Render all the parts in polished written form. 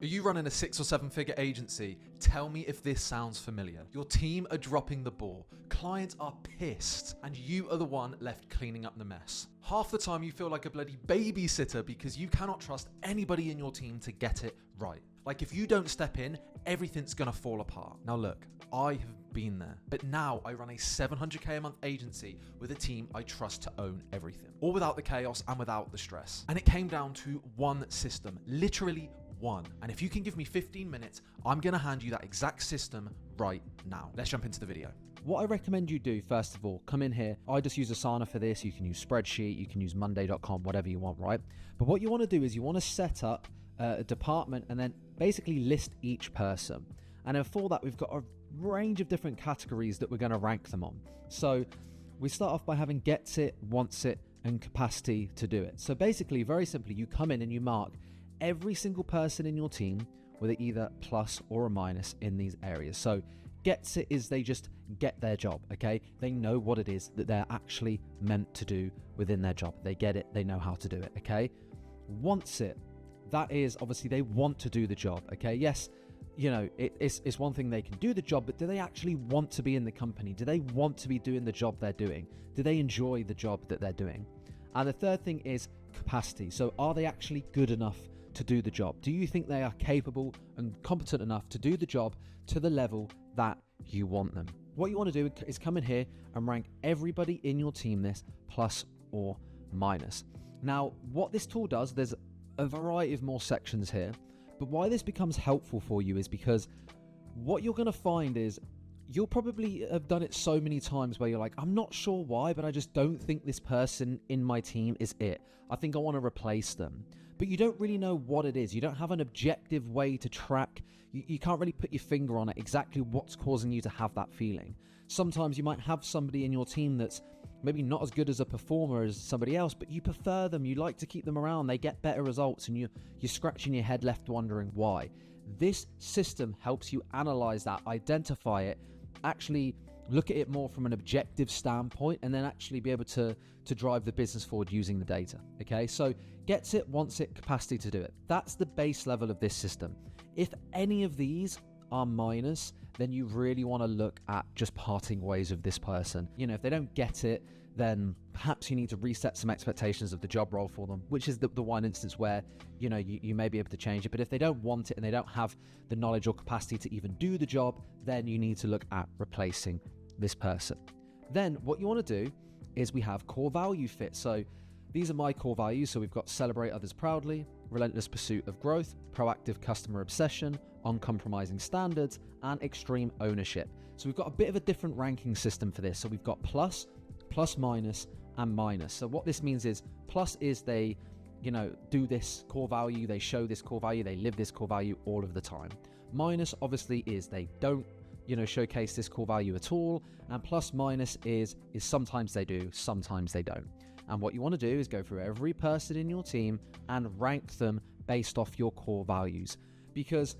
Are you running a 6 or 7 figure agency? Tell me if this sounds familiar. Your team are dropping the ball, clients are pissed, and you are the one left cleaning up the mess. Half the time you feel like a bloody babysitter because you cannot trust anybody in your team to get it right. Like if you don't step in, everything's gonna fall apart. Now look, I have been there, but now I run a 700k a month agency with a team I trust to own everything. All without the chaos and without the stress. And it came down to one system, literally one. And if you can give me 15 minutes, I'm gonna hand you that exact system right now. Let's jump into the video. What I recommend you do, first of all, come in here. I just use Asana for this. You can use Spreadsheet, you can use Monday.com, whatever you want, right? But what you wanna do is you wanna set up a department and then basically list each person. And then for that, we've got a range of different categories that we're gonna rank them on. So we start off by having gets it, wants it, and capacity to do it. So basically, very simply, you come in and you mark every single person in your team with either plus or a minus in these areas. So gets it is they just get their job, okay? They know what it is that they're actually meant to do within their job. They get it, they know how to do it, okay? Wants it, that is obviously they want to do the job, okay? Yes, you know, it's one thing they can do the job, but do they actually want to be in the company? Do they want to be doing the job they're doing? Do they enjoy the job that they're doing? And the third thing is capacity. So are they actually good enough to do the job? Do you think they are capable and competent enough to do the job to the level that you want them? What you want to do is come in here and rank everybody in your team this plus or minus. Now, what this tool does, there's a variety of more sections here, but why this becomes helpful for you is because what you're going to find is you'll probably have done it so many times where you're like, I'm not sure why, but I just don't think this person in my team is it. I think I want to replace them. But you don't really know what it is. You don't have an objective way to track. You can't really put your finger on it exactly what's causing you to have that feeling. Sometimes you might have somebody in your team that's maybe not as good as a performer as somebody else, but you prefer them. You like to keep them around. They get better results and you're scratching your head left wondering why. This system helps you analyze that, identify it, actually look at it more from an objective standpoint, and then actually be able to drive the business forward using the data. Okay, so gets it, wants it, capacity to do it. That's the base level of this system. If any of these are minus, then you really want to look at just parting ways with this person. You know, if they don't get it, then perhaps you need to reset some expectations of the job role for them, which is the one instance where, you know, you may be able to change it. But if they don't want it and they don't have the knowledge or capacity to even do the job, then you need to look at replacing this person. Then what you want to do is we have core value fit. So these are my core values. So we've got celebrate others proudly, relentless pursuit of growth, proactive customer obsession, uncompromising standards, and extreme ownership. So we've got a bit of a different ranking system for this. So we've got plus, minus, and minus. So what this means is plus is they, you know, do this core value, they show this core value, they live this core value all of the time. Minus obviously is they don't, you know, showcase this core value at all. And plus minus is sometimes they do, sometimes they don't. And what you want to do is go through every person in your team and rank them based off your core values. Because,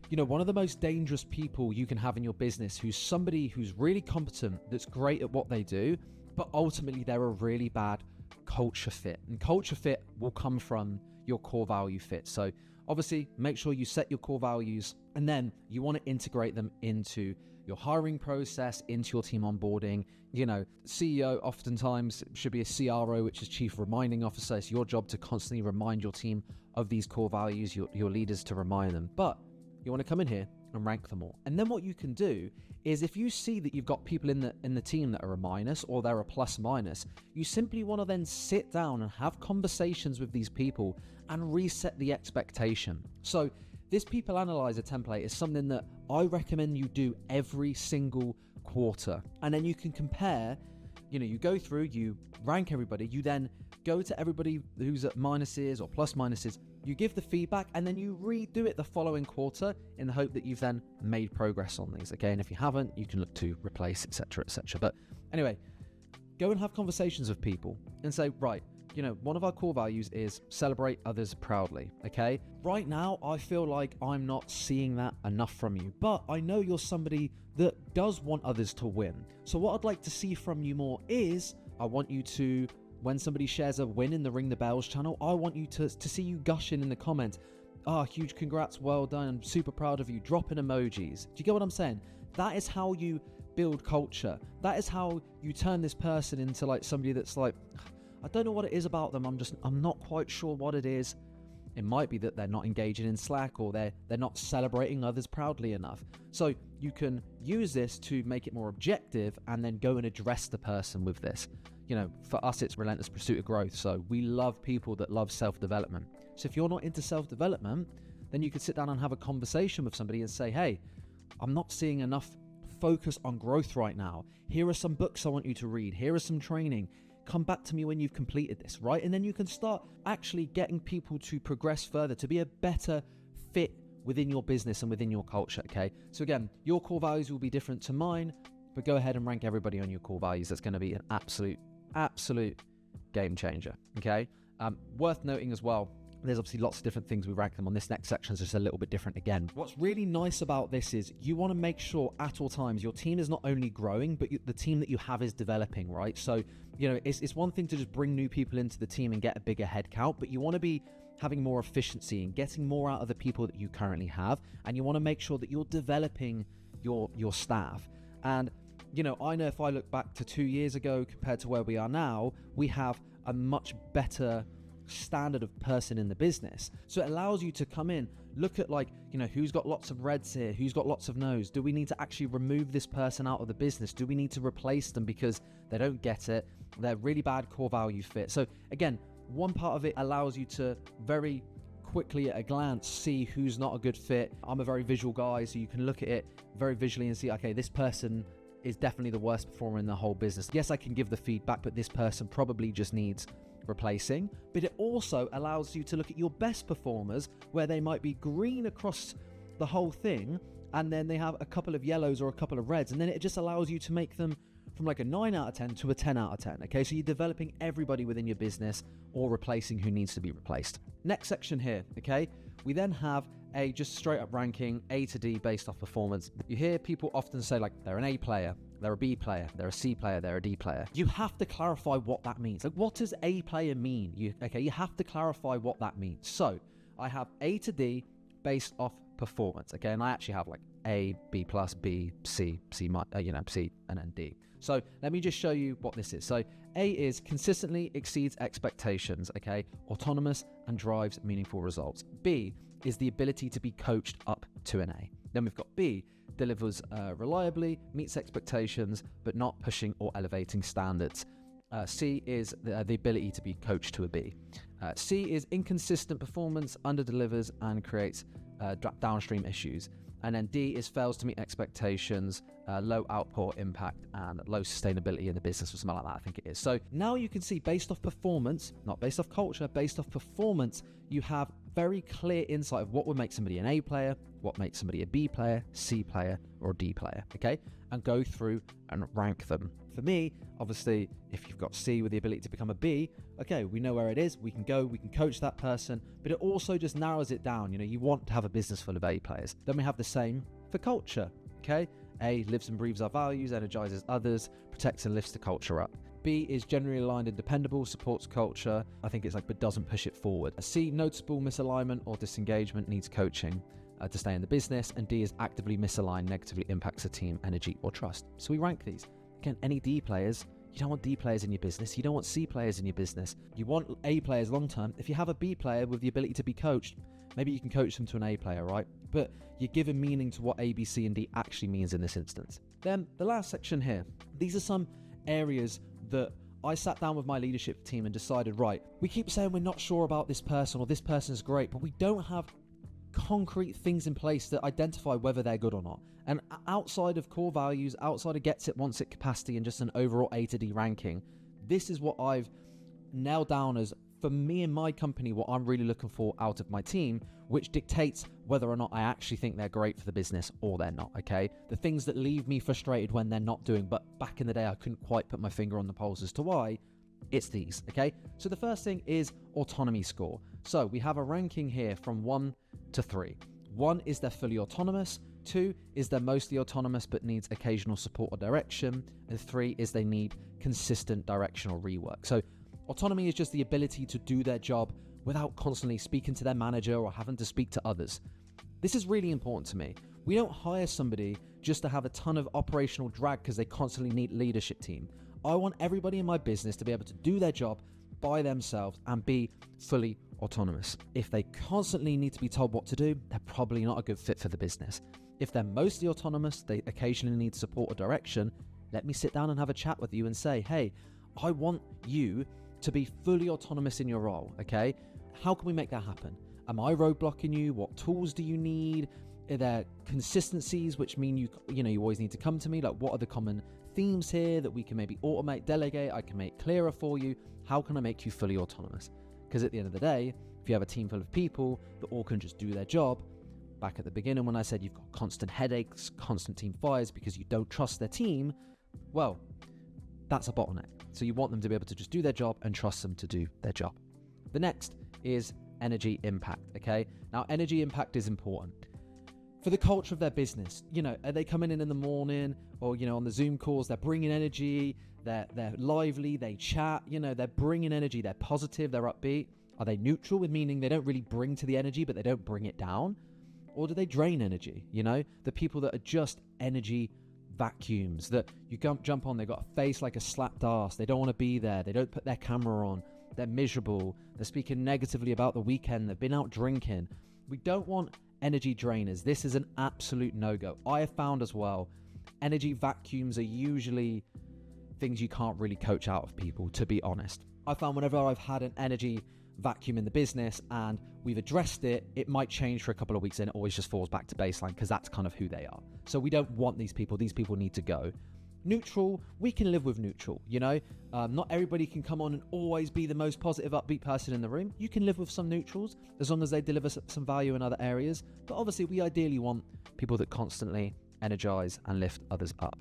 you know, one of the most dangerous people you can have in your business who's somebody who's really competent, that's great at what they do, but ultimately they're a really bad culture fit. And culture fit will come from your core value fit. So obviously make sure you set your core values, and then you want to integrate them into your hiring process, into your team onboarding. You know, CEO oftentimes should be a CRO, which is Chief Reminding Officer. It's your job to constantly remind your team of these core values, your leaders to remind them. But you want to come in here and rank them all. And then what you can do is, if you see that you've got people in the team that are a minus or they're a plus minus, you simply want to then sit down and have conversations with these people and reset the expectation. So this people analyzer template is something that I recommend you do every single quarter. And then you can compare, you know, you go through, you rank everybody, you then go to everybody who's at minuses or plus minuses, you give the feedback, and then you redo it the following quarter in the hope that you've then made progress on these. Okay, and if you haven't, you can look to replace, etc., etc. But anyway, go and have conversations with people and say, right, you know, one of our core values is celebrate others proudly. Okay, right now I feel like I'm not seeing that enough from you, but I know you're somebody that does want others to win. So what I'd like to see from you more is, I want you to, when somebody shares a win in the Ring the Bells channel, I want you to see you gushing in the comments, oh, huge congrats, well done, I'm super proud of you, dropping emojis. Do you get what I'm saying? That is how you build culture. That is how you turn this person into like somebody that's like, I don't know what it is about them, I'm not quite sure what it is. It might be that they're not engaging in Slack, or they're not celebrating others proudly enough. So you can use this to make it more objective and then go and address the person with this. You know, for us, it's relentless pursuit of growth. So we love people that love self-development. So if you're not into self-development, then you could sit down and have a conversation with somebody and say, hey, I'm not seeing enough focus on growth right now. Here are some books I want you to read. Here is some training. Come back to me when you've completed this, right? And then you can start actually getting people to progress further, to be a better fit within your business and within your culture, okay? So again, your core values will be different to mine, but go ahead and rank everybody on your core values. That's going to be an absolute game changer, okay? Worth noting as well, there's obviously lots of different things we rank them on. This next section is just a little bit different again. What's really nice about this is you want to make sure at all times your team is not only growing, but the team that you have is developing, right? So, you know, it's one thing to just bring new people into the team and get a bigger head count, but you want to be having more efficiency and getting more out of the people that you currently have. And you want to make sure that you're developing your staff. And, you know if I look back to 2 years ago compared to where we are now, we have a much better standard of person in the business. So it allows you to come in, look at like, who's got lots of reds here, who's got lots of no's. Do we need to actually remove this person out of the business? Do we need to replace them because they don't get it? They're really bad core value fit. So again, one part of it allows you to very quickly at a glance see who's not a good fit. I'm a very visual guy, so you can look at it very visually and see, okay, this person is definitely the worst performer in the whole business. Yes, I can give the feedback, but this person probably just needs replacing. But it also allows you to look at your best performers where they might be green across the whole thing, and then they have a couple of yellows or a couple of reds, and then it just allows you to make them from like a 9 out of 10 to a 10 out of 10. Okay, so you're developing everybody within your business or replacing who needs to be replaced. Next section here, okay, we then have a just straight up ranking A to D based off performance. You hear people often say like they're an A player, they're a B player, they're a C player, they're a D player. You have to clarify what that means. Like, what does A player mean? You have to clarify what that means. So I have A to D based off performance. Okay, and I actually have like A, B plus, B, C, C, C, and then D. So let me just show you what this is. So A is consistently exceeds expectations, okay, autonomous and drives meaningful results. B is the ability to be coached up to an A. Then we've got B, delivers reliably, meets expectations, but not pushing or elevating standards. C is the ability to be coached to a B. C is inconsistent performance, underdelivers, and creates downstream issues. And then D is fails to meet expectations, low output impact, and low sustainability in the business, or something like that, I think it is. So now you can see, based off performance, not based off culture, based off performance, you have very clear insight of what would make somebody an A player, what makes somebody a B player, C player, or D player, okay? And go through and rank them. For me, obviously, if you've got C with the ability to become a B, okay, we know where it is, we can go, we can coach that person, but it also just narrows it down. You want to have a business full of A players. Then we have the same for culture, okay? A lives and breathes our values, energizes others, protects and lifts the culture up. B is generally aligned and dependable, supports culture, I think it's like, but doesn't push it forward. C, noticeable misalignment or disengagement, needs coaching to stay in the business. And D is actively misaligned, negatively impacts the team, energy, or trust. So we rank these. Again, any D players, you don't want D players in your business. You don't want C players in your business. You want A players long term. If you have a B player with the ability to be coached, maybe you can coach them to an A player, right? But you're giving meaning to what A, B, C, and D actually means in this instance. Then the last section here, these are some areas that I sat down with my leadership team and decided, right, we keep saying we're not sure about this person or this person's great, but we don't have concrete things in place that identify whether they're good or not. And outside of core values, outside of gets it, wants it capacity, and just an overall A to D ranking, this is what I've nailed down as, for me and my company, what I'm really looking for out of my team, which dictates whether or not I actually think they're great for the business or they're not, okay? The things that leave me frustrated when they're not doing, but back in the day I couldn't quite put my finger on the pulse as to why, it's these, okay? So the first thing is autonomy score. So we have a ranking here from 1 to 3. 1 is they're fully autonomous, 2 is they're mostly autonomous but needs occasional support or direction, and 3 is they need consistent directional rework. So autonomy is just the ability to do their job without constantly speaking to their manager or having to speak to others. This is really important to me. We don't hire somebody just to have a ton of operational drag because they constantly need a leadership team. I want everybody in my business to be able to do their job by themselves and be fully autonomous. If they constantly need to be told what to do, they're probably not a good fit for the business. If they're mostly autonomous, they occasionally need support or direction, let me sit down and have a chat with you and say, hey, I want you to be fully autonomous in your role, okay? How can we make that happen? Am I roadblocking you? What tools do you need? Are there consistencies, which mean you always need to come to me? Like, what are the common themes here that we can maybe automate, delegate? I can make clearer for you. How can I make you fully autonomous? Because at the end of the day, if you have a team full of people that all can just do their job, back at the beginning when I said you've got constant headaches, constant team fires because you don't trust their team, well, that's a bottleneck. So you want them to be able to just do their job and trust them to do their job. The next is energy impact, okay? Now, energy impact is important for the culture of their business. Are they coming in the morning or, on the Zoom calls, they're bringing energy, they're lively, they chat, they're bringing energy, they're positive, they're upbeat. Are they neutral, meaning they don't really bring to the energy, but they don't bring it down? Or do they drain energy? The people that are just energy vacuums, that you jump on, they've got a face like a slapped ass, they don't want to be there, they don't put their camera on, they're miserable, they're speaking negatively about the weekend, they've been out drinking. We don't want energy drainers. This is an absolute no-go. I have found as well, energy vacuums are usually things you can't really coach out of people, to be honest. I found whenever I've had an energy vacuum in the business and we've addressed it, it might change for a couple of weeks and it always just falls back to baseline because that's kind of who they are. So we don't want these people. These people need to go. Neutral, we can live with neutral, not everybody can come on and always be the most positive, upbeat person in the room. You can live with some neutrals as long as they deliver some value in other areas. But obviously we ideally want people that constantly energize and lift others up.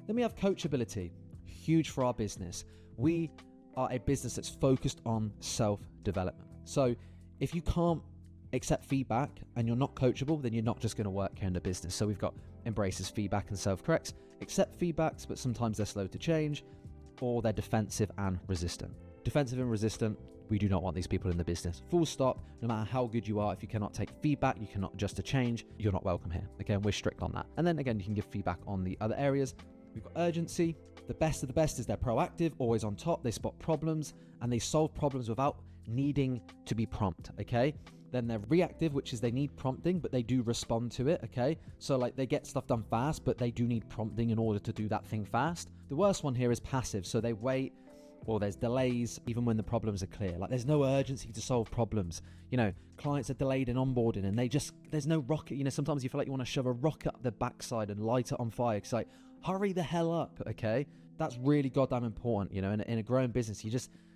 Then we have coachability, huge for our business. We are a business that's focused on self-development. So if you can't accept feedback and you're not coachable, then you're not just going to work here in the business. So we've got embraces feedback and self-corrects, accept feedbacks, but sometimes they're slow to change, or they're defensive and resistant. Defensive and resistant, we do not want these people in the business. Full stop. No matter how good you are, if you cannot take feedback, you cannot adjust to change, you're not welcome here. Again, we're strict on that. And then again, you can give feedback on the other areas. We've got urgency. The best of the best is they're proactive, always on top. They spot problems and they solve problems without needing to be prompt, okay? Then they're reactive, which is they need prompting, but they do respond to it, okay? So like they get stuff done fast, but they do need prompting in order to do that thing fast. The worst one here is passive. So they wait, or there's delays even when the problems are clear. Like there's no urgency to solve problems. Clients are delayed in onboarding and there's no rocket. Sometimes you feel like you want to shove a rocket up their backside and light it on fire. It's like, hurry the hell up, okay? That's really goddamn important, in a growing business.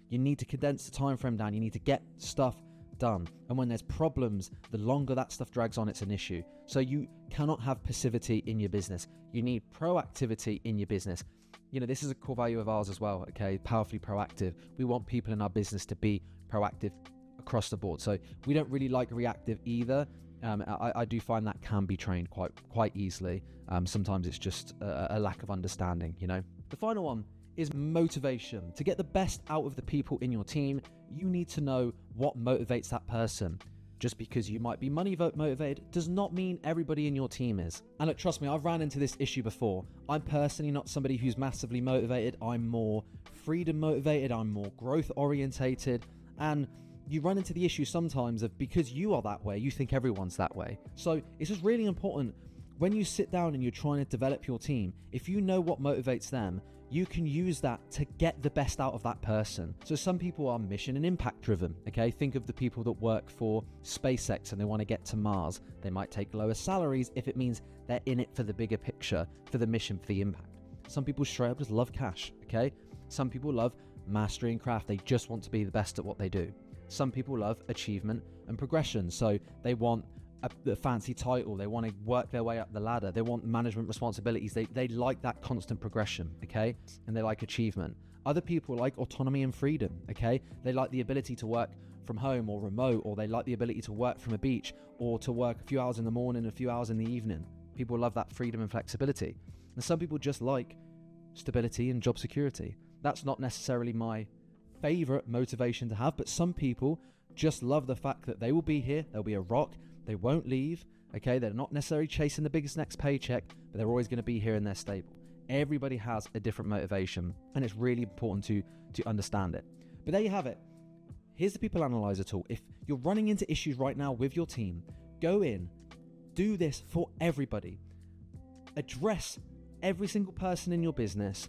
You need to condense the time frame down. You need to get stuff done. And when there's problems, the longer that stuff drags on, it's an issue. So you cannot have passivity in your business. You need proactivity in your business. This is a core value of ours as well, okay? Powerfully proactive. We want people in our business to be proactive across the board. So we don't really like reactive either. I do find that can be trained quite easily. Sometimes it's just a lack of understanding, The final one is motivation. To get the best out of the people in your team, you need to know what motivates that person. Just because you might be money motivated does not mean everybody in your team is. And look, trust me, I've ran into this issue before. I'm personally not somebody who's massively motivated. I'm more freedom motivated. I'm more growth orientated. And you run into the issue sometimes of because you are that way, you think everyone's that way. So it's just really important when you sit down and you're trying to develop your team, if you know what motivates them, you can use that to get the best out of that person. So some people are mission and impact driven, okay? Think of the people that work for SpaceX and they want to get to Mars. They might take lower salaries if it means they're in it for the bigger picture, for the mission, for the impact. Some people straight up just love cash, okay? Some people love mastery and craft. They just want to be the best at what they do. Some people love achievement and progression. So they want a fancy title, they want to work their way up the ladder, they want management responsibilities, they like that constant progression, okay? And they like achievement. Other people like autonomy and freedom, okay? They like the ability to work from home or remote, or they like the ability to work from a beach, or to work a few hours in the morning, a few hours in the evening. People love that freedom and flexibility. And some people just like stability and job security. That's not necessarily my favorite motivation to have, but some people just love the fact that they will be here. They'll be a rock. They won't leave. Okay, they're not necessarily chasing the biggest next paycheck, but they're always going to be here and they're stable. Everybody has a different motivation, and it's really important to understand it. But there you have it. Here's the People Analyzer tool. If you're running into issues right now with your team, go in, do this for everybody. Address every single person in your business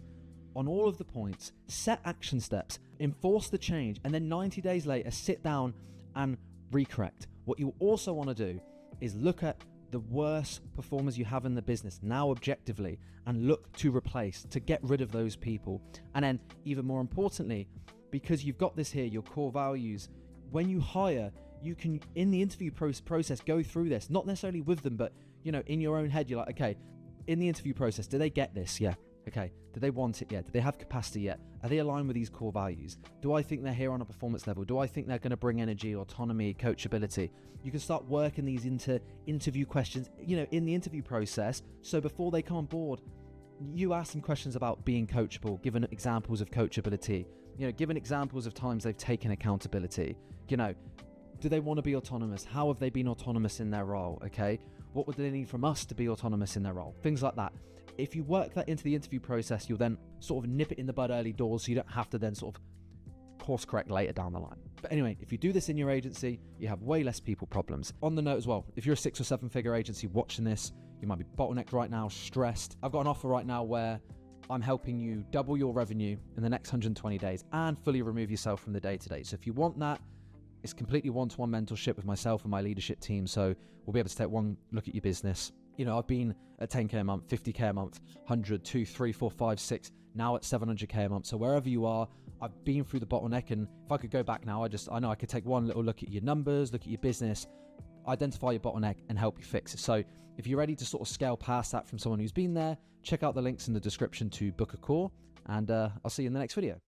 on all of the points, set action steps, enforce the change, and then 90 days later, sit down and recorrect. What you also want to do is look at the worst performers you have in the business now objectively and look to replace, to get rid of those people. And then even more importantly, because you've got this here, your core values, when you hire, you can, in the interview process, go through this, not necessarily with them, but in your own head, you're like, okay, in the interview process, do they get this? Yeah. Okay. Do they want it yet? Do they have capacity yet? Are they aligned with these core values? Do I think they're here on a performance level? Do I think they're going to bring energy, autonomy, coachability? You can start working these into interview questions, in the interview process. So before they come on board, you ask them questions about being coachable, given examples of coachability, given examples of times they've taken accountability. Do they want to be autonomous? How have they been autonomous in their role? Okay. What would they need from us to be autonomous in their role? Things like that. If you work that into the interview process, you'll then sort of nip it in the bud early doors, so you don't have to then sort of course correct later down the line. But anyway, if you do this in your agency, you have way less people problems. On the note as well, if you're a 6 or 7 figure agency watching this, you might be bottlenecked right now, stressed. I've got an offer right now where I'm helping you double your revenue in the next 120 days and fully remove yourself from the day-to-day. So if you want that, it's completely one-to-one mentorship with myself and my leadership team. So we'll be able to take one look at your business. I've been at 10K a month, 50K a month, 100, 2, 3, 4, 5, 6, now at 700K a month. So wherever you are, I've been through the bottleneck. And if I could go back now, I know I could take one little look at your numbers, look at your business, identify your bottleneck and help you fix it. So if you're ready to sort of scale past that from someone who's been there, check out the links in the description to book a call. And I'll see you in the next video.